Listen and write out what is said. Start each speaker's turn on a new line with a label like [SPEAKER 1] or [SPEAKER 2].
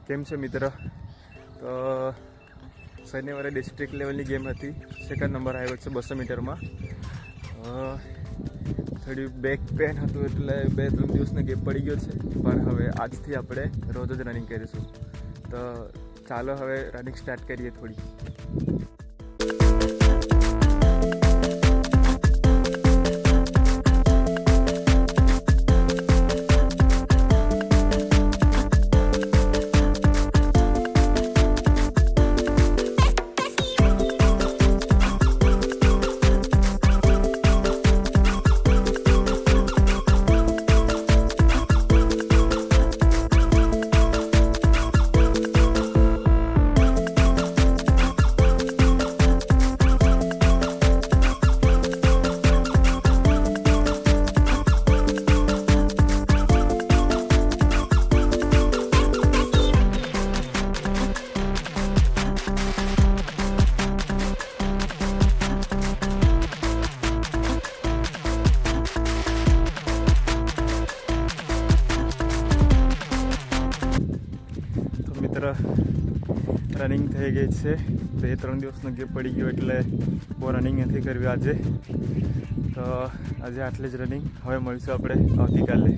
[SPEAKER 1] કેમ છે મિત્ર? તો શનિવારે ડિસ્ટ્રિક્ટ લેવલની ગેમ હતી. સેકન્ડ નંબર આવ્યો છે 200 મીટરમાં. થોડી બેક પેન હતું એટલે 2-3 દિવસનો ગેપ પડી ગયો છે. પણ હવે આજથી આપણે રોજ જ રનિંગ કરીશું. તો ચાલો હવે રનિંગ સ્ટાર્ટ કરીએ થોડી. રનિંગ થઈ ગઈ છે. 2-3 દિવસનો ગેપ પડી ગયો એટલે બહુ રનિંગ નથી કરવી આજે. તો આજે આટલી જ રનિંગ. હવે મળીશું આપણે આવતીકાલે.